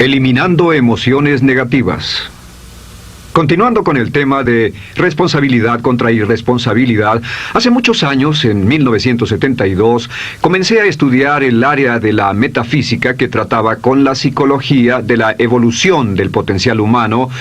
Eliminando emociones negativas. Continuando con el tema de responsabilidad contra irresponsabilidad, hace muchos años, en 1972, comencé a estudiar el área de la metafísica que trataba con la psicología de la evolución del potencial humano,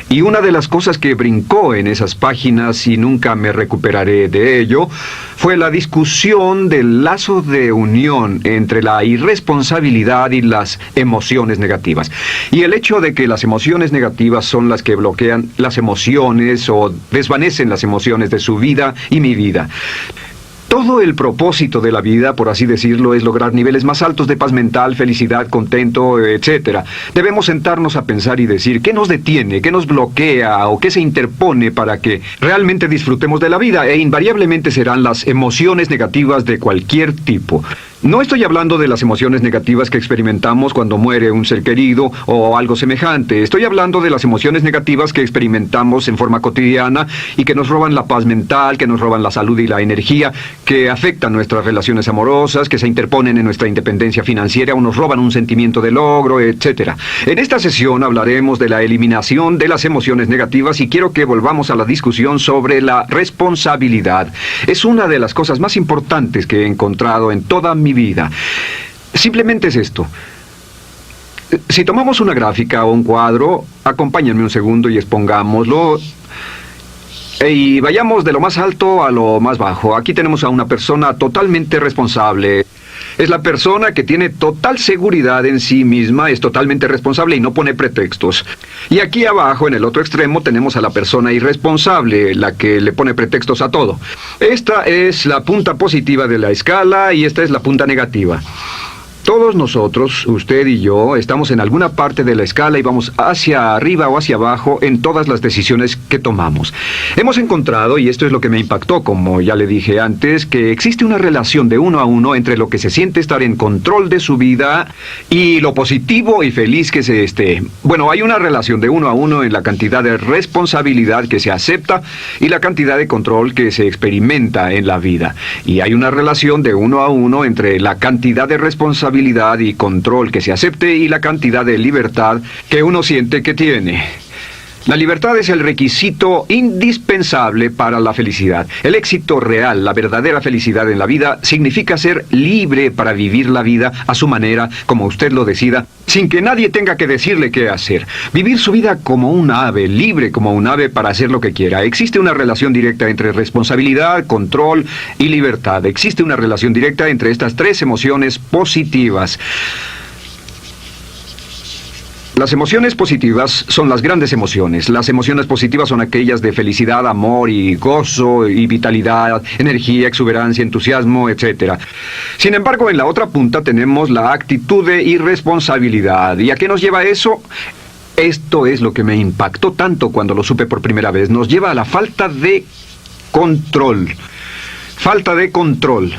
y una de las cosas que brincó en esas páginas, y nunca me recuperaré de ello, fue la discusión del lazo de unión entre la irresponsabilidad y las emociones negativas. Y el hecho de que las emociones negativas son las que bloquean las emociones o desvanecen las emociones de su vida y mi vida. Todo el propósito de la vida, por así decirlo, es lograr niveles más altos de paz mental, felicidad, contento, etc. Debemos sentarnos a pensar y decir qué nos detiene, qué nos bloquea o qué se interpone para que realmente disfrutemos de la vida, e invariablemente serán las emociones negativas de cualquier tipo. No estoy hablando de las emociones negativas que experimentamos cuando muere un ser querido o algo semejante. Estoy hablando de las emociones negativas que experimentamos en forma cotidiana y que nos roban la paz mental, que nos roban la salud y la energía, que afectan nuestras relaciones amorosas, que se interponen en nuestra independencia financiera o nos roban un sentimiento de logro, etc. En esta sesión hablaremos de la eliminación de las emociones negativas y quiero que volvamos a la discusión sobre la responsabilidad. Es una de las cosas más importantes que he encontrado en toda mi vida. Simplemente es esto. Si tomamos una gráfica o un cuadro, acompáñenme un segundo y expongámoslo. Y vayamos de lo más alto a lo más bajo. Aquí tenemos a una persona totalmente responsable. Es la persona que tiene total seguridad en sí misma, es totalmente responsable y no pone pretextos. Y aquí abajo, en el otro extremo, tenemos a la persona irresponsable, la que le pone pretextos a todo. Esta es la punta positiva de la escala y esta es la punta negativa. Todos nosotros, usted y yo, estamos en alguna parte de la escala y vamos hacia arriba o hacia abajo en todas las decisiones que tomamos. Hemos encontrado, y esto es lo que me impactó, como ya le dije antes, que existe una relación de uno a uno entre lo que se siente estar en control de su vida y lo positivo y feliz que se esté. Bueno, hay una relación de uno a uno en la cantidad de responsabilidad que se acepta y la cantidad de control que se experimenta en la vida. Y hay una relación de uno a uno entre la cantidad de responsabilidad y control que se acepte y la cantidad de libertad que uno siente que tiene. La libertad es el requisito indispensable para la felicidad. El éxito real, la verdadera felicidad en la vida, significa ser libre para vivir la vida a su manera, como usted lo decida, sin que nadie tenga que decirle qué hacer. Vivir su vida como un ave, libre como un ave para hacer lo que quiera. Existe una relación directa entre responsabilidad, control y libertad. Existe una relación directa entre estas tres emociones positivas. Las emociones positivas son las grandes emociones. Las emociones positivas son aquellas de felicidad, amor y gozo y vitalidad, energía, exuberancia, entusiasmo, etc. Sin embargo, en la otra punta tenemos la actitud de irresponsabilidad. ¿Y a qué nos lleva eso? Esto es lo que me impactó tanto cuando lo supe por primera vez. Nos lleva a la falta de control. Falta de control.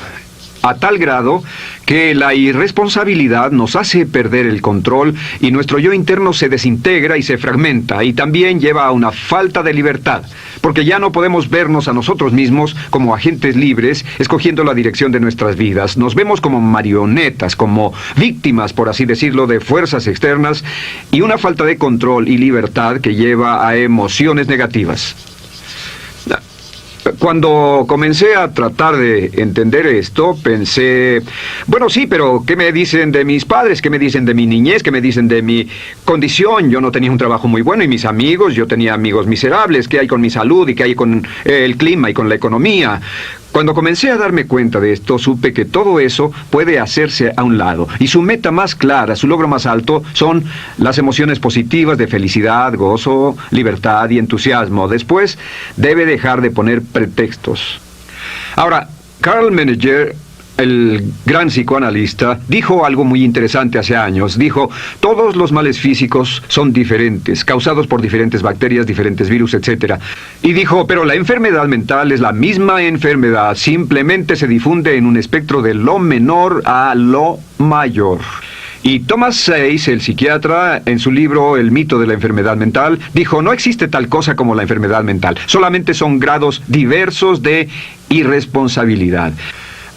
A tal grado que la irresponsabilidad nos hace perder el control y nuestro yo interno se desintegra y se fragmenta, y también lleva a una falta de libertad, porque ya no podemos vernos a nosotros mismos como agentes libres, escogiendo la dirección de nuestras vidas. Nos vemos como marionetas, como víctimas, por así decirlo, de fuerzas externas, y una falta de control y libertad que lleva a emociones negativas. Cuando comencé a tratar de entender esto, pensé, bueno, sí, pero ¿qué me dicen de mis padres? ¿Qué me dicen de mi niñez? ¿Qué me dicen de mi condición? Yo no tenía un trabajo muy bueno y mis amigos, yo tenía amigos miserables. ¿Qué hay con mi salud y qué hay con el clima y con la economía? Cuando comencé a darme cuenta de esto, supe que todo eso puede hacerse a un lado. Y su meta más clara, su logro más alto, son las emociones positivas de felicidad, gozo, libertad y entusiasmo. Después, debe dejar de poner pretextos. Ahora, Carl Menninger, el gran psicoanalista, dijo algo muy interesante hace años. Dijo, todos los males físicos son diferentes, causados por diferentes bacterias, diferentes virus, etc. Y dijo, pero la enfermedad mental es la misma enfermedad, simplemente se difunde en un espectro de lo menor a lo mayor. Y Thomas Sayce, el psiquiatra, en su libro El mito de la enfermedad mental, dijo, no existe tal cosa como la enfermedad mental, solamente son grados diversos de irresponsabilidad.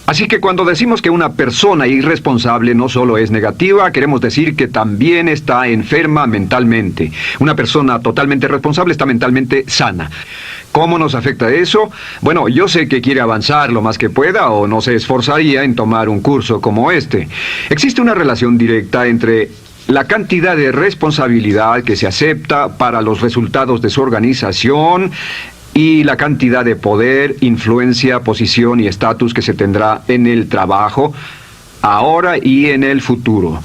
Así que cuando decimos que una persona irresponsable no solo es negativa, queremos decir que también está enferma mentalmente. Una persona totalmente responsable está mentalmente sana. ¿Cómo nos afecta eso? Bueno, yo sé que quiere avanzar lo más que pueda o no se esforzaría en tomar un curso como este. Existe una relación directa entre la cantidad de responsabilidad que se acepta para los resultados de su organización y la cantidad de poder, influencia, posición y estatus que se tendrá en el trabajo, ahora y en el futuro.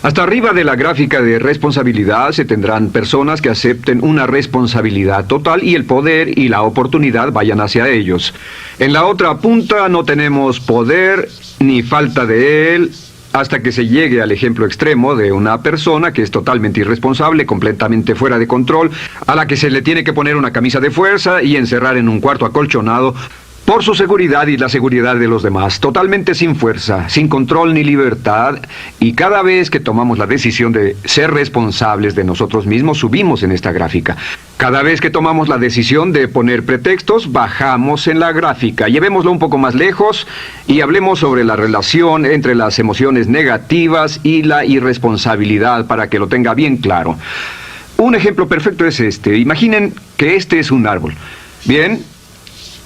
Hasta arriba de la gráfica de responsabilidad se tendrán personas que acepten una responsabilidad total y el poder y la oportunidad vayan hacia ellos. En la otra punta no tenemos poder ni falta de él, hasta que se llegue al ejemplo extremo de una persona que es totalmente irresponsable, completamente fuera de control, a la que se le tiene que poner una camisa de fuerza y encerrar en un cuarto acolchonado por su seguridad y la seguridad de los demás, totalmente sin fuerza, sin control ni libertad, y cada vez que tomamos la decisión de ser responsables de nosotros mismos, subimos en esta gráfica. Cada vez que tomamos la decisión de poner pretextos, bajamos en la gráfica. Llevémoslo un poco más lejos y hablemos sobre la relación entre las emociones negativas y la irresponsabilidad para que lo tenga bien claro. Un ejemplo perfecto es este. Imaginen que este es un árbol. Bien,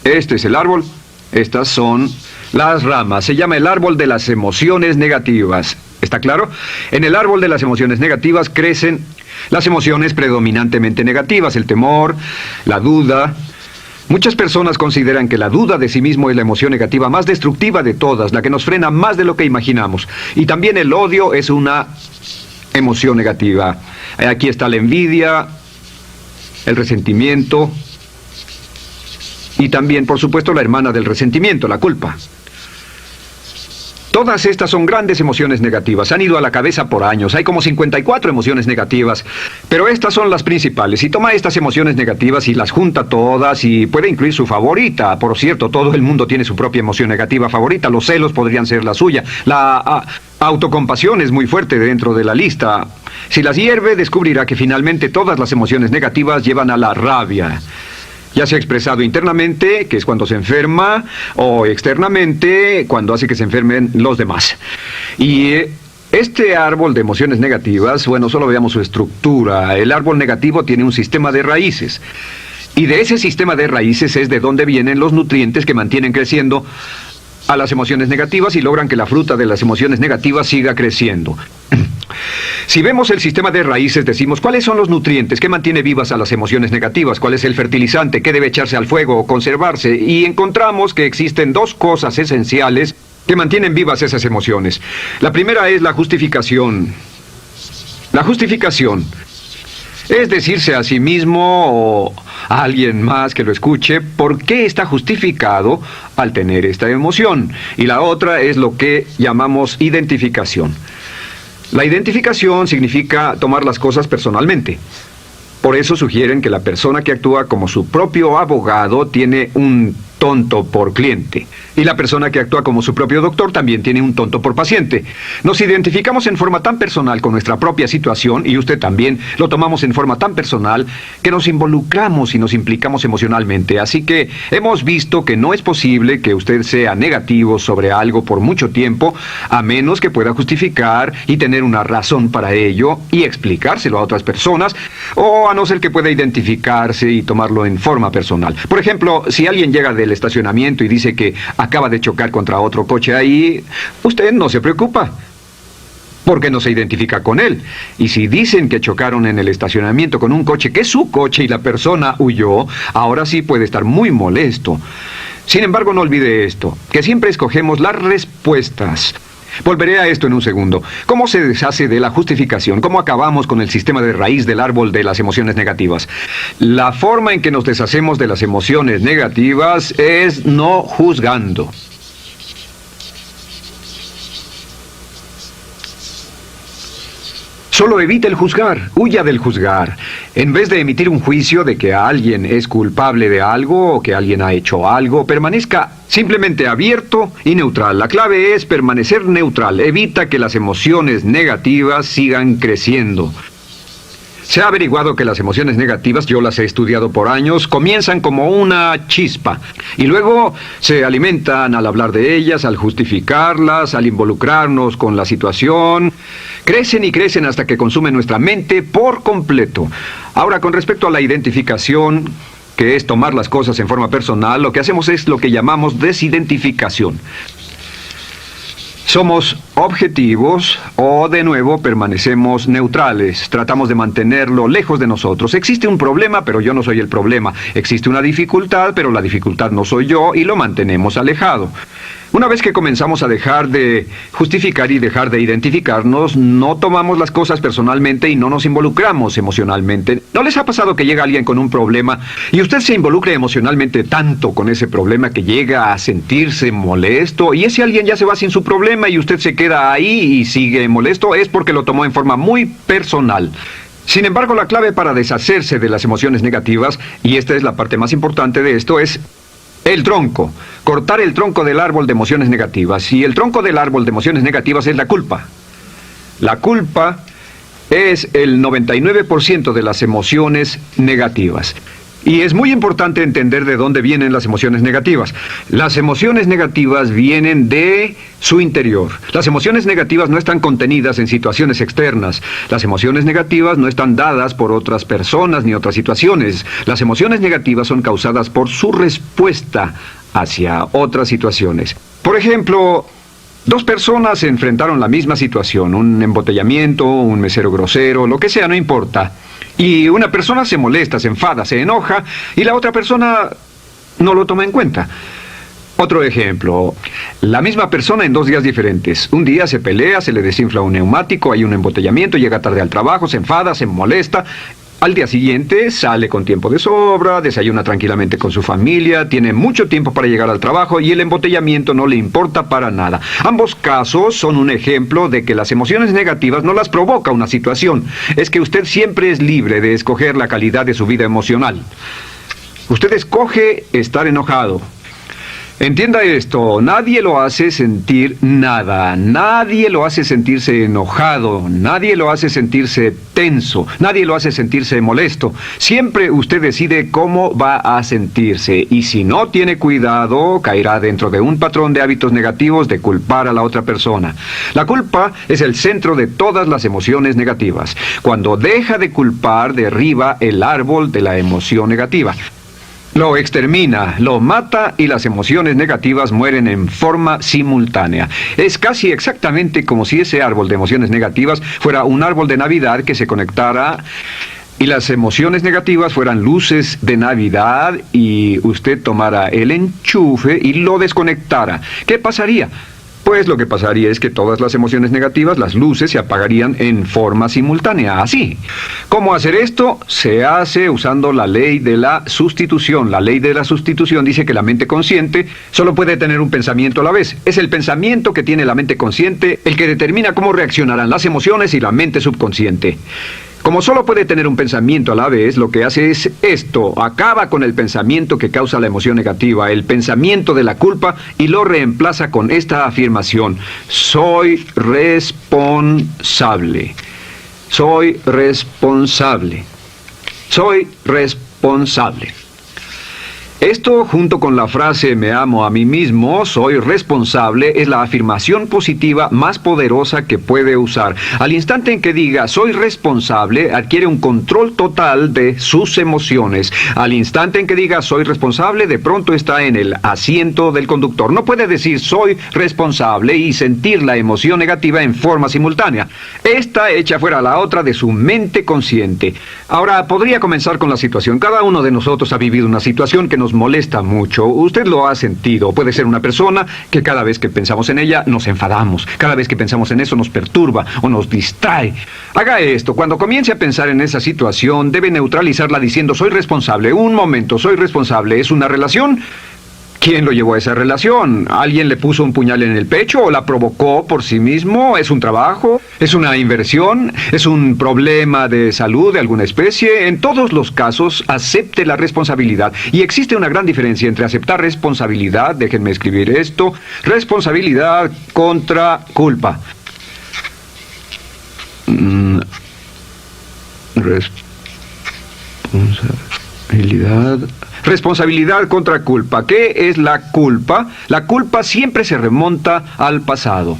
este es el árbol, estas son las ramas. Se llama el árbol de las emociones negativas. ¿Está claro? En el árbol de las emociones negativas crecen las emociones predominantemente negativas, el temor, la duda. Muchas personas consideran que la duda de sí mismo es la emoción negativa más destructiva de todas, la que nos frena más de lo que imaginamos. Y también el odio es una emoción negativa. Aquí está la envidia, el resentimiento y también, por supuesto, la hermana del resentimiento, la culpa. Todas estas son grandes emociones negativas. Han ido a la cabeza por años. Hay como 54 emociones negativas. Pero estas son las principales. Si toma estas emociones negativas y las junta todas y puede incluir su favorita. Por cierto, todo el mundo tiene su propia emoción negativa favorita. Los celos podrían ser la suya. La autocompasión es muy fuerte dentro de la lista. Si las hierve, descubrirá que finalmente todas las emociones negativas llevan a la rabia. Ya sea expresado internamente, que es cuando se enferma, o externamente, cuando hace que se enfermen los demás. Y este árbol de emociones negativas, bueno, solo veamos su estructura. El árbol negativo tiene un sistema de raíces. Y de ese sistema de raíces es de donde vienen los nutrientes que mantienen creciendo a las emociones negativas y logran que la fruta de las emociones negativas siga creciendo. Si vemos el sistema de raíces, decimos, ¿cuáles son los nutrientes que mantiene vivas a las emociones negativas? ¿Cuál es el fertilizante? ¿Qué debe echarse al fuego o conservarse? Y encontramos que existen dos cosas esenciales que mantienen vivas esas emociones. La primera es la justificación. La justificación es decirse a sí mismo o a alguien más que lo escuche por qué está justificado al tener esta emoción. Y la otra es lo que llamamos identificación. La identificación significa tomar las cosas personalmente. Por eso sugieren que la persona que actúa como su propio abogado tiene un tonto por cliente. Y la persona que actúa como su propio doctor también tiene un tonto por paciente. Nos identificamos en forma tan personal con nuestra propia situación, y usted también, lo tomamos en forma tan personal, que nos involucramos y nos implicamos emocionalmente. Así que hemos visto que no es posible que usted sea negativo sobre algo por mucho tiempo, a menos que pueda justificar y tener una razón para ello y explicárselo a otras personas, o a no ser que pueda identificarse y tomarlo en forma personal. Por ejemplo, si alguien llega del estacionamiento y dice que acaba de chocar contra otro coche ahí, usted no se preocupa, porque no se identifica con él. Y si dicen que chocaron en el estacionamiento con un coche que es su coche y la persona huyó, ahora sí puede estar muy molesto. Sin embargo, no olvide esto, que siempre escogemos las respuestas. Volveré a esto en un segundo. ¿Cómo se deshace de la justificación? ¿Cómo acabamos con el sistema de raíz del árbol de las emociones negativas? La forma en que nos deshacemos de las emociones negativas es no juzgando. Solo evite el juzgar, huya del juzgar. En vez de emitir un juicio de que alguien es culpable de algo o que alguien ha hecho algo, permanezca simplemente abierto y neutral. La clave es permanecer neutral. Evita que las emociones negativas sigan creciendo. Se ha averiguado que las emociones negativas, yo las he estudiado por años, comienzan como una chispa y luego se alimentan al hablar de ellas, al justificarlas, al involucrarnos con la situación. Crecen y crecen hasta que consumen nuestra mente por completo. Ahora, con respecto a la identificación, que es tomar las cosas en forma personal, lo que hacemos es lo que llamamos desidentificación. Somos objetivos o, de nuevo, permanecemos neutrales. Tratamos de mantenerlo lejos de nosotros. Existe un problema, pero yo no soy el problema. Existe una dificultad, pero la dificultad no soy yo, y lo mantenemos alejado. Una vez que comenzamos a dejar de justificar y dejar de identificarnos, no tomamos las cosas personalmente y no nos involucramos emocionalmente. ¿No les ha pasado que llega alguien con un problema y usted se involucra emocionalmente tanto con ese problema que llega a sentirse molesto y ese alguien ya se va sin su problema y usted se queda ahí y sigue molesto? Es porque lo tomó en forma muy personal. Sin embargo, la clave para deshacerse de las emociones negativas, y esta es la parte más importante de esto, es el tronco. Cortar el tronco del árbol de emociones negativas. Y el tronco del árbol de emociones negativas es la culpa. La culpa es el 99% de las emociones negativas. Y es muy importante entender de dónde vienen las emociones negativas. Las emociones negativas vienen de su interior. Las emociones negativas no están contenidas en situaciones externas. Las emociones negativas no están dadas por otras personas ni otras situaciones. Las emociones negativas son causadas por su respuesta hacia otras situaciones. Por ejemplo, dos personas se enfrentaron la misma situación, un embotellamiento, un mesero grosero, lo que sea, no importa. Y una persona se molesta, se enfada, se enoja, y la otra persona no lo toma en cuenta. Otro ejemplo, la misma persona en 2 días diferentes. Un día se pelea, se le desinfla un neumático, hay un embotellamiento, llega tarde al trabajo, se enfada, se molesta. Al día siguiente sale con tiempo de sobra, desayuna tranquilamente con su familia, tiene mucho tiempo para llegar al trabajo y el embotellamiento no le importa para nada. Ambos casos son un ejemplo de que las emociones negativas no las provoca una situación. Es que usted siempre es libre de escoger la calidad de su vida emocional. Usted escoge estar enojado. Entienda esto, nadie lo hace sentir nada, nadie lo hace sentirse enojado, nadie lo hace sentirse tenso, nadie lo hace sentirse molesto. Siempre usted decide cómo va a sentirse y si no tiene cuidado, caerá dentro de un patrón de hábitos negativos de culpar a la otra persona. La culpa es el centro de todas las emociones negativas. Cuando deja de culpar, derriba el árbol de la emoción negativa. Lo extermina, lo mata y las emociones negativas mueren en forma simultánea. Es casi exactamente como si ese árbol de emociones negativas fuera un árbol de Navidad que se conectara y las emociones negativas fueran luces de Navidad y usted tomara el enchufe y lo desconectara. ¿Qué pasaría? Pues lo que pasaría es que todas las emociones negativas, las luces, se apagarían en forma simultánea, así. ¿Cómo hacer esto? Se hace usando la ley de la sustitución. La ley de la sustitución dice que la mente consciente solo puede tener un pensamiento a la vez. Es el pensamiento que tiene la mente consciente el que determina cómo reaccionarán las emociones y la mente subconsciente. Como solo puede tener un pensamiento a la vez, lo que hace es esto: acaba con el pensamiento que causa la emoción negativa, el pensamiento de la culpa, y lo reemplaza con esta afirmación: soy responsable. Soy responsable. Soy responsable. Esto, junto con la frase me amo a mí mismo, soy responsable, es la afirmación positiva más poderosa que puede usar. Al instante en que diga soy responsable, adquiere un control total de sus emociones. Al instante en que diga soy responsable, de pronto está en el asiento del conductor. No puede decir soy responsable y sentir la emoción negativa en forma simultánea. Esta echa fuera la otra de su mente consciente. Ahora, podría comenzar con la situación. Cada uno de nosotros ha vivido una situación que nos molesta mucho. Usted lo ha sentido. Puede ser una persona que cada vez que pensamos en ella nos enfadamos. Cada vez que pensamos en eso nos perturba o nos distrae. Haga esto. Cuando comience a pensar en esa situación, debe neutralizarla diciendo soy responsable. Un momento, soy responsable. ¿Es una relación? ¿Quién lo llevó a esa relación? ¿Alguien le puso un puñal en el pecho o la provocó por sí mismo? ¿Es un trabajo? ¿Es una inversión? ¿Es un problema de salud de alguna especie? En todos los casos, acepte la responsabilidad. Y existe una gran diferencia entre aceptar responsabilidad, déjenme escribir esto, responsabilidad contra culpa. Responsabilidad. Responsabilidad contra culpa. ¿Qué es la culpa? La culpa siempre se remonta al pasado.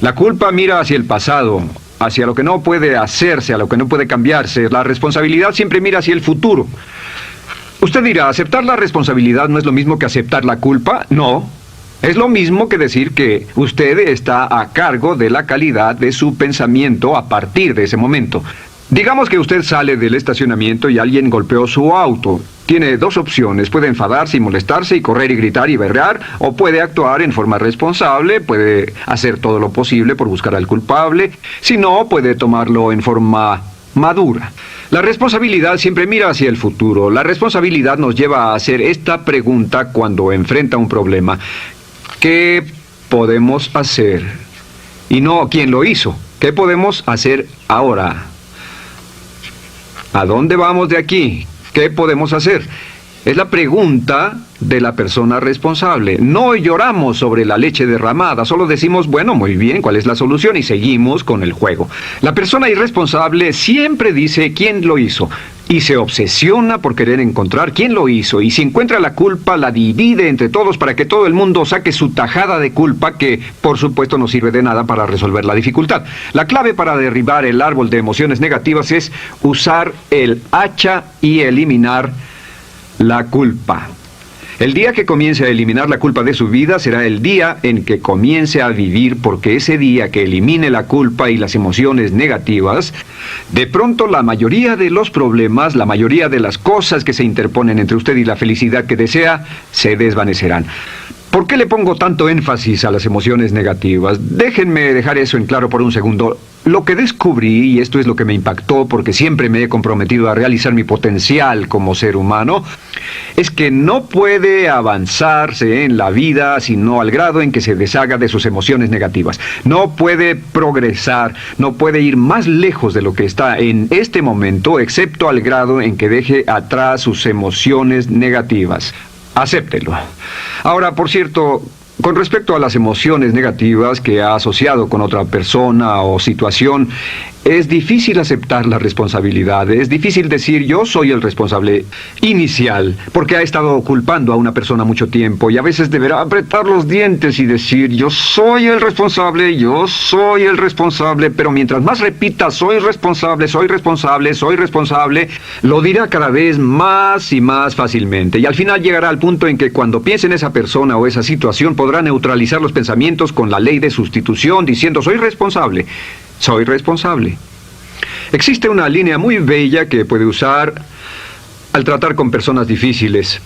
La culpa mira hacia el pasado, hacia lo que no puede hacerse, a lo que no puede cambiarse. La responsabilidad siempre mira hacia el futuro. Usted dirá, ¿aceptar la responsabilidad no es lo mismo que aceptar la culpa? No. Es lo mismo que decir que usted está a cargo de la calidad de su pensamiento a partir de ese momento. Digamos que usted sale del estacionamiento y alguien golpeó su auto. Tiene dos opciones: puede enfadarse y molestarse y correr y gritar y berrear, o puede actuar en forma responsable, puede hacer todo lo posible por buscar al culpable. Si no, puede tomarlo en forma madura. La responsabilidad siempre mira hacia el futuro. La responsabilidad nos lleva a hacer esta pregunta cuando enfrenta un problema: ¿qué podemos hacer? Y no quién lo hizo. ¿Qué podemos hacer ahora? ¿A dónde vamos de aquí? ¿Qué podemos hacer? Es la pregunta de la persona responsable. No lloramos sobre la leche derramada, solo decimos, bueno, muy bien, ¿cuál es la solución? Y seguimos con el juego. La persona irresponsable siempre dice quién lo hizo y se obsesiona por querer encontrar quién lo hizo, y si encuentra la culpa la divide entre todos para que todo el mundo saque su tajada de culpa, que por supuesto no sirve de nada para resolver la dificultad. La clave para derribar el árbol de emociones negativas es usar el hacha y eliminar la culpa. El día que comience a eliminar la culpa de su vida será el día en que comience a vivir, porque ese día que elimine la culpa y las emociones negativas, de pronto la mayoría de los problemas, la mayoría de las cosas que se interponen entre usted y la felicidad que desea, se desvanecerán. ¿Por qué le pongo tanto énfasis a las emociones negativas? Déjenme dejar eso en claro por un segundo. Lo que descubrí, y esto es lo que me impactó porque siempre me he comprometido a realizar mi potencial como ser humano, es que no puede avanzarse en la vida sino al grado en que se deshaga de sus emociones negativas. No puede progresar, no puede ir más lejos de lo que está en este momento, excepto al grado en que deje atrás sus emociones negativas. Acéptelo. Ahora, por cierto, con respecto a las emociones negativas que ha asociado con otra persona o situación, es difícil aceptar la responsabilidad. Es difícil decir yo soy el responsable inicial, porque ha estado culpando a una persona mucho tiempo y a veces deberá apretar los dientes y decir yo soy el responsable, pero mientras más repita soy responsable, lo dirá cada vez más y más fácilmente, y al final llegará al punto en que cuando piense en esa persona o esa situación podrá neutralizar los pensamientos con la ley de sustitución diciendo soy responsable. Existe una línea muy bella que puede usar al tratar con personas difíciles.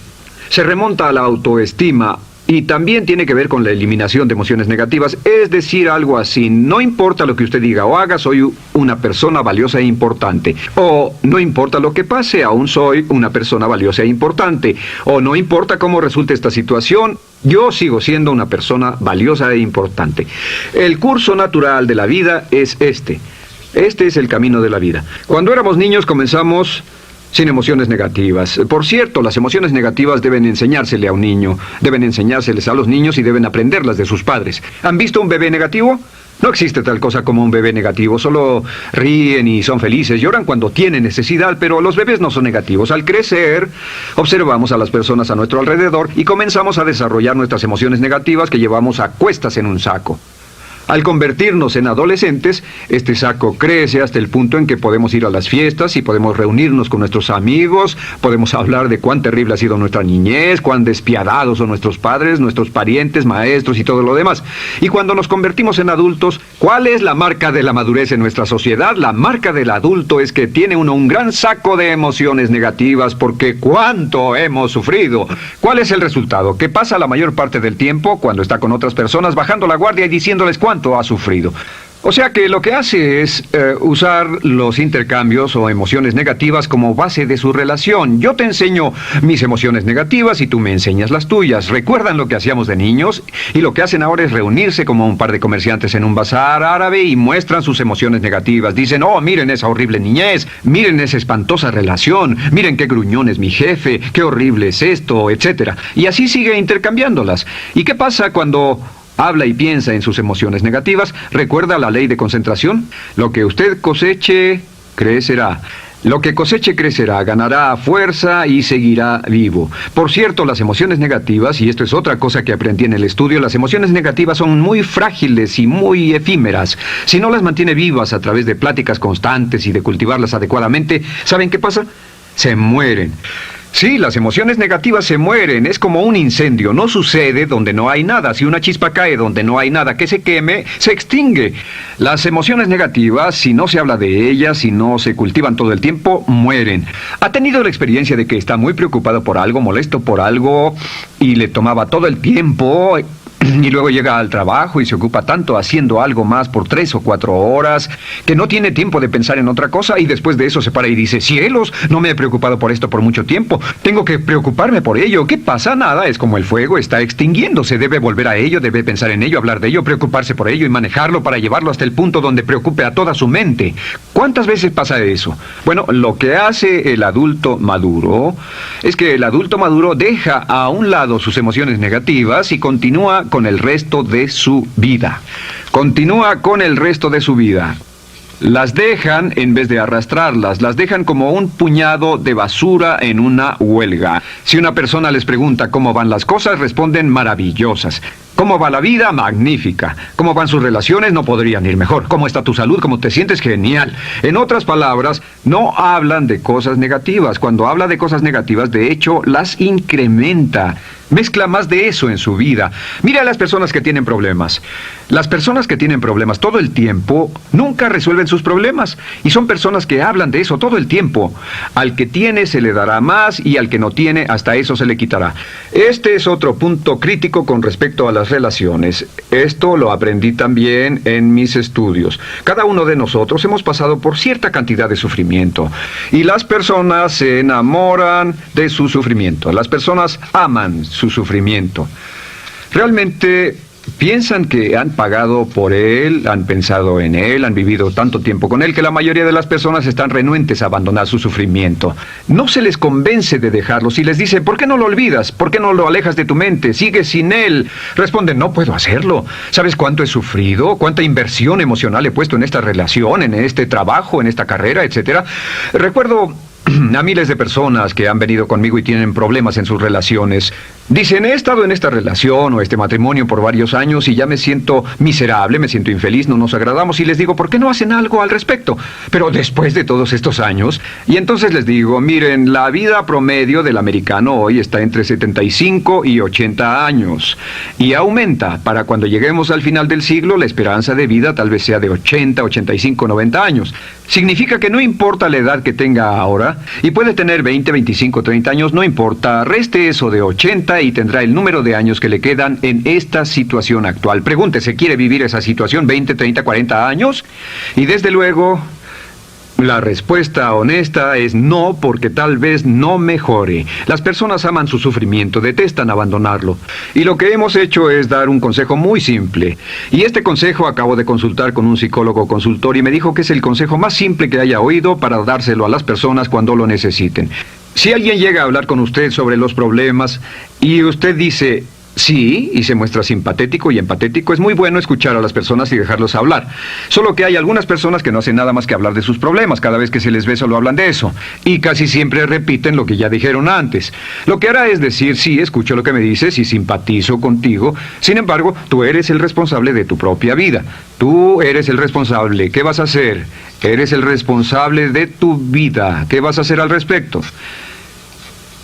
Se remonta a la autoestima y también tiene que ver con la eliminación de emociones negativas. Es decir, algo así: no importa lo que usted diga o haga, soy una persona valiosa e importante. O no importa lo que pase, aún soy una persona valiosa e importante. O no importa cómo resulte esta situación, yo sigo siendo una persona valiosa e importante. El curso natural de la vida es este. Este es el camino de la vida. Cuando éramos niños comenzamos sin emociones negativas. Por cierto, las emociones negativas deben enseñársele a un niño, deben enseñárseles a los niños y deben aprenderlas de sus padres. ¿Han visto un bebé negativo? No existe tal cosa como un bebé negativo, solo ríen y son felices, lloran cuando tienen necesidad, pero los bebés no son negativos. Al crecer, observamos a las personas a nuestro alrededor y comenzamos a desarrollar nuestras emociones negativas que llevamos a cuestas en un saco. Al convertirnos en adolescentes, este saco crece hasta el punto en que podemos ir a las fiestas y podemos reunirnos con nuestros amigos, podemos hablar de cuán terrible ha sido nuestra niñez, cuán despiadados son nuestros padres, nuestros parientes, maestros y todo lo demás. Y cuando nos convertimos en adultos, ¿cuál es la marca de la madurez en nuestra sociedad? La marca del adulto es que tiene uno un gran saco de emociones negativas, porque ¿cuánto hemos sufrido? ¿Cuál es el resultado? Que pasa la mayor parte del tiempo, cuando está con otras personas, bajando la guardia y diciéndoles cuánto ha sufrido. O sea que lo que hace es usar los intercambios o emociones negativas como base de su relación. Yo te enseño mis emociones negativas y tú me enseñas las tuyas. ¿Recuerdan lo que hacíamos de niños? Y lo que hacen ahora es reunirse como un par de comerciantes en un bazar árabe y muestran sus emociones negativas. Dicen, oh, miren esa horrible niñez, miren esa espantosa relación, miren qué gruñón es mi jefe, qué horrible es esto, etc. Y así sigue intercambiándolas. ¿Y qué pasa cuando habla y piensa en sus emociones negativas? ¿Recuerda la ley de concentración? Lo que usted coseche, crecerá. Lo que coseche crecerá, ganará fuerza y seguirá vivo. Por cierto, las emociones negativas, y esto es otra cosa que aprendí en el estudio, las emociones negativas son muy frágiles y muy efímeras. Si no las mantiene vivas a través de pláticas constantes y de cultivarlas adecuadamente, ¿saben qué pasa? Se mueren. Sí, las emociones negativas se mueren, es como un incendio, no sucede donde no hay nada. Si una chispa cae donde no hay nada que se queme, se extingue. Las emociones negativas, si no se habla de ellas, si no se cultivan todo el tiempo, mueren. ¿Ha tenido la experiencia de que está muy preocupado por algo, molesto por algo, y le tomaba todo el tiempo, y luego llega al trabajo y se ocupa tanto haciendo algo más por 3 o 4 horas que no tiene tiempo de pensar en otra cosa, y después de eso se para y dice: cielos, no me he preocupado por esto por mucho tiempo, tengo que preocuparme por ello? ¿Qué pasa? Nada, es como el fuego, está extinguiéndose, debe volver a ello, debe pensar en ello, hablar de ello, preocuparse por ello y manejarlo para llevarlo hasta el punto donde preocupe a toda su mente. ¿Cuántas veces pasa eso? Bueno, lo que hace el adulto maduro es que el adulto maduro deja a un lado sus emociones negativas y continúa con el resto de su vida. Continúa con el resto de su vida. Las dejan en vez de arrastrarlas, las dejan como un puñado de basura en una huelga. Si una persona les pregunta cómo van las cosas, responden: maravillosas. ¿Cómo va la vida? Magnífica. ¿Cómo van sus relaciones? No podrían ir mejor. ¿Cómo está tu salud? ¿Cómo te sientes? Genial. En otras palabras, no hablan de cosas negativas. Cuando habla de cosas negativas, de hecho, las incrementa. Mezcla más de eso en su vida. Mira a las personas que tienen problemas. Las personas que tienen problemas todo el tiempo nunca resuelven sus problemas. Y son personas que hablan de eso todo el tiempo. Al que tiene se le dará más, y al que no tiene, hasta eso se le quitará. Este es otro punto crítico con respecto a las relaciones. Esto lo aprendí también en mis estudios. Cada uno de nosotros hemos pasado por cierta cantidad de sufrimiento. Y las personas se enamoran de su sufrimiento. Las personas aman su sufrimiento. Realmente piensan que han pagado por él, han pensado en él, han vivido tanto tiempo con él, que la mayoría de las personas están renuentes a abandonar su sufrimiento. No se les convence de dejarlo. Si les dice: ¿por qué no lo olvidas? ¿Por qué no lo alejas de tu mente? Sigue sin él. Responden: no puedo hacerlo. ¿Sabes cuánto he sufrido? ¿Cuánta inversión emocional he puesto en esta relación, en este trabajo, en esta carrera, etcétera? Recuerdo a miles de personas que han venido conmigo y tienen problemas en sus relaciones. Dicen: he estado en esta relación o este matrimonio por varios años y ya me siento miserable, me siento infeliz, no nos agradamos. Y les digo: ¿por qué no hacen algo al respecto? Pero después de todos estos años, y entonces les digo: miren, la vida promedio del americano hoy está entre 75 y 80 años. Y aumenta. Para cuando lleguemos al final del siglo, la esperanza de vida tal vez sea de 80, 85, 90 años. Significa que no importa la edad que tenga ahora, y puede tener 20, 25, 30 años, no importa, reste eso de 80 y tendrá el número de años que le quedan en esta situación actual. Pregúntese: ¿quiere vivir esa situación 20, 30, 40 años? Y desde luego, la respuesta honesta es no, porque tal vez no mejore. Las personas aman su sufrimiento, detestan abandonarlo. Y lo que hemos hecho es dar un consejo muy simple. Y este consejo acabo de consultar con un psicólogo consultor y me dijo que es el consejo más simple que haya oído para dárselo a las personas cuando lo necesiten. Si alguien llega a hablar con usted sobre los problemas y usted dice sí, y se muestra simpatético y empatético, es muy bueno escuchar a las personas y dejarlos hablar. Solo que hay algunas personas que no hacen nada más que hablar de sus problemas. Cada vez que se les ve solo hablan de eso. Y casi siempre repiten lo que ya dijeron antes. Lo que hará es decir: sí, escucho lo que me dices y simpatizo contigo. Sin embargo, tú eres el responsable de tu propia vida. Tú eres el responsable. ¿Qué vas a hacer? Eres el responsable de tu vida. ¿Qué vas a hacer al respecto?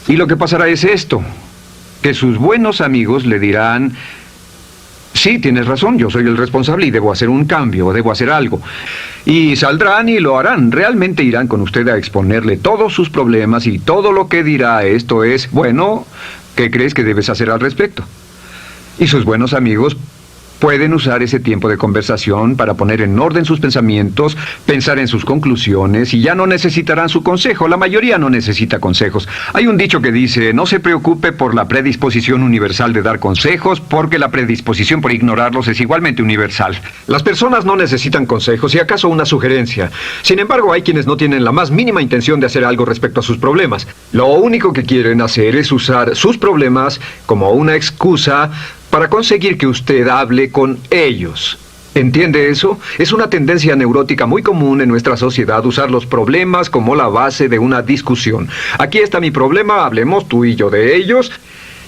Y lo que pasará es esto: que sus buenos amigos le dirán: sí, tienes razón, yo soy el responsable y debo hacer un cambio, debo hacer algo. Y saldrán y lo harán. Realmente irán con usted a exponerle todos sus problemas, y todo lo que dirá esto es: bueno, ¿qué crees que debes hacer al respecto? Y sus buenos amigos pueden usar ese tiempo de conversación para poner en orden sus pensamientos, pensar en sus conclusiones, y ya no necesitarán su consejo. La mayoría no necesita consejos. Hay un dicho que dice: no se preocupe por la predisposición universal de dar consejos, porque la predisposición por ignorarlos es igualmente universal. Las personas no necesitan consejos, si acaso una sugerencia. Sin embargo, hay quienes no tienen la más mínima intención de hacer algo respecto a sus problemas. Lo único que quieren hacer es usar sus problemas como una excusa para conseguir que usted hable con ellos. ¿Entiende eso? Es una tendencia neurótica muy común en nuestra sociedad usar los problemas como la base de una discusión. Aquí está mi problema, hablemos tú y yo de ellos.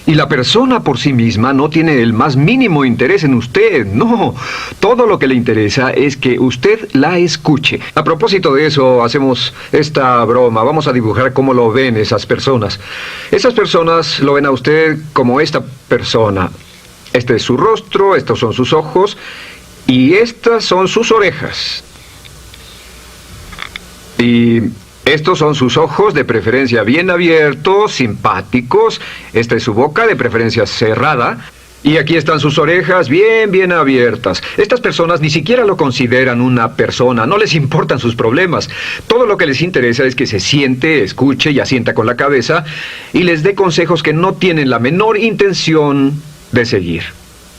Y la persona por sí misma no tiene el más mínimo interés en usted, no. Todo lo que le interesa es que usted la escuche. A propósito de eso, hacemos esta broma. Vamos a dibujar cómo lo ven esas personas. Esas personas lo ven a usted como esta persona. Este es su rostro, estos son sus ojos y estas son sus orejas. Y estos son sus ojos, de preferencia bien abiertos, simpáticos. Esta es su boca, de preferencia cerrada. Y aquí están sus orejas bien abiertas. Estas personas ni siquiera lo consideran una persona, no les importan sus problemas. Todo lo que les interesa es que se siente, escuche y asienta con la cabeza y les dé consejos que no tienen la menor intención de seguir.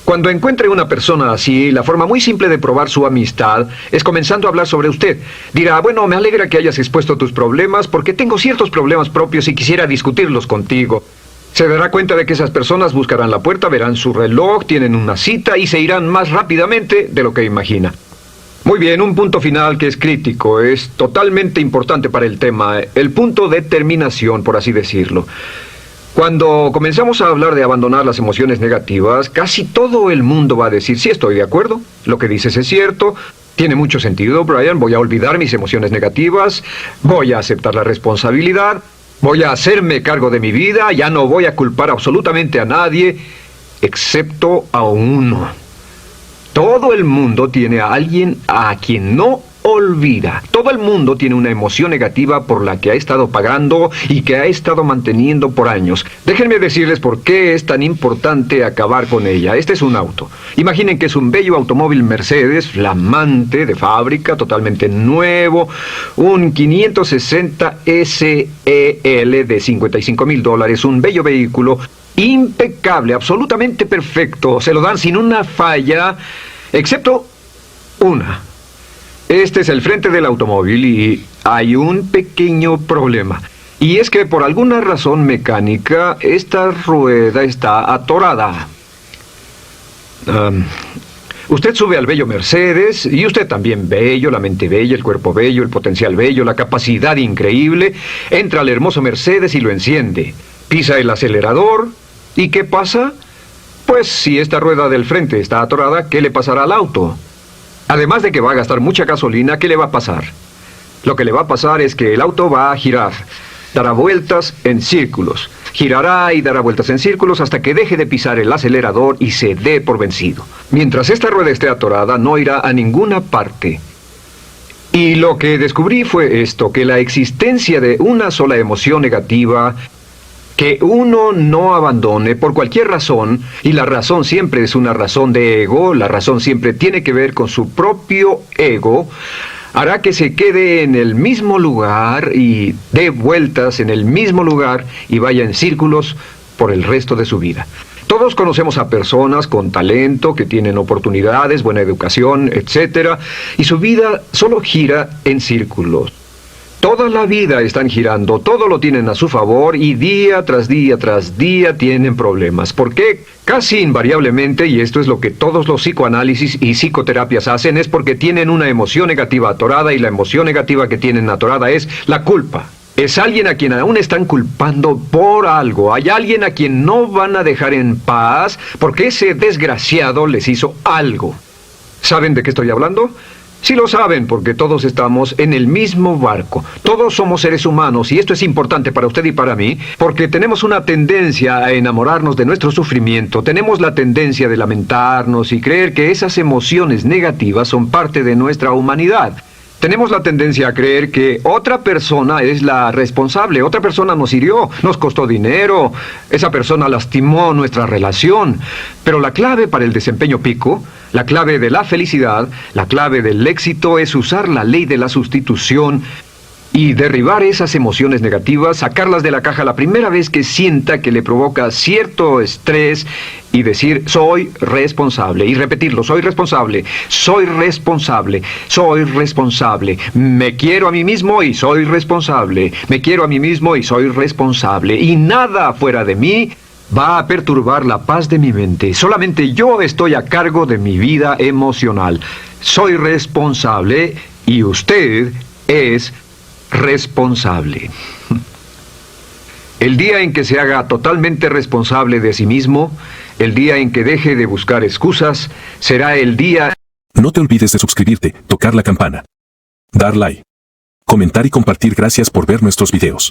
Cuando encuentre una persona así, la forma muy simple de probar su amistad es comenzando a hablar sobre usted. Dirá, bueno, me alegra que hayas expuesto tus problemas porque tengo ciertos problemas propios y quisiera discutirlos contigo. Se dará cuenta de que esas personas buscarán la puerta, verán su reloj, tienen una cita y se irán más rápidamente de lo que imagina. Muy bien, un punto final que es crítico, es totalmente importante para el tema, el punto de terminación, por así decirlo. Cuando comenzamos a hablar de abandonar las emociones negativas, casi todo el mundo va a decir, sí, estoy de acuerdo, lo que dices es cierto, tiene mucho sentido, Brian, voy a olvidar mis emociones negativas, voy a aceptar la responsabilidad, voy a hacerme cargo de mi vida, ya no voy a culpar absolutamente a nadie, excepto a uno. Todo el mundo tiene a alguien a quien no olvida. Todo el mundo tiene una emoción negativa por la que ha estado pagando y que ha estado manteniendo por años. Déjenme decirles por qué es tan importante acabar con ella. Este es un auto. Imaginen que es un bello automóvil Mercedes, flamante, de fábrica, totalmente nuevo, un 560 SEL de $55,000, un bello vehículo, impecable, absolutamente perfecto. Se lo dan sin una falla, excepto una. Este es el frente del automóvil y hay un pequeño problema. Y es que por alguna razón mecánica, esta rueda está atorada. Usted sube al bello Mercedes, y usted también bello, la mente bella, el cuerpo bello, el potencial bello, la capacidad increíble. Entra al hermoso Mercedes y lo enciende. Pisa el acelerador, ¿y qué pasa? Pues si esta rueda del frente está atorada, ¿qué le pasará al auto? Además de que va a gastar mucha gasolina, ¿qué le va a pasar? Lo que le va a pasar es que el auto va a girar, dará vueltas en círculos, girará y dará vueltas en círculos hasta que deje de pisar el acelerador y se dé por vencido. Mientras esta rueda esté atorada, no irá a ninguna parte. Y lo que descubrí fue esto, que la existencia de una sola emoción negativa que uno no abandone por cualquier razón, y la razón siempre es una razón de ego, la razón siempre tiene que ver con su propio ego, hará que se quede en el mismo lugar y dé vueltas en el mismo lugar y vaya en círculos por el resto de su vida. Todos conocemos a personas con talento, que tienen oportunidades, buena educación, etc., y su vida solo gira en círculos. Toda la vida están girando, todo lo tienen a su favor y día tras día tras día tienen problemas. ¿Por qué? Casi invariablemente, y esto es lo que todos los psicoanálisis y psicoterapias hacen, es porque tienen una emoción negativa atorada y la emoción negativa que tienen atorada es la culpa. Es alguien a quien aún están culpando por algo. Hay alguien a quien no van a dejar en paz porque ese desgraciado les hizo algo. ¿Saben de qué estoy hablando? Sí lo saben, porque todos estamos en el mismo barco. Todos somos seres humanos, y esto es importante para usted y para mí, porque tenemos una tendencia a enamorarnos de nuestro sufrimiento. Tenemos la tendencia de lamentarnos y creer que esas emociones negativas son parte de nuestra humanidad. Tenemos la tendencia a creer que otra persona es la responsable, otra persona nos hirió, nos costó dinero, esa persona lastimó nuestra relación. Pero la clave para el desempeño pico, la clave de la felicidad, la clave del éxito es usar la ley de la sustitución y derribar esas emociones negativas, sacarlas de la caja la primera vez que sienta que le provoca cierto estrés y decir, soy responsable, y repetirlo, soy responsable, soy responsable, soy responsable, me quiero a mí mismo y soy responsable, me quiero a mí mismo y soy responsable, y nada fuera de mí va a perturbar la paz de mi mente. Solamente yo estoy a cargo de mi vida emocional. Soy responsable y usted es responsable. El día en que se haga totalmente responsable de sí mismo, el día en que deje de buscar excusas, será el día... No te olvides de suscribirte, tocar la campana, dar like, comentar y compartir. Gracias por ver nuestros videos.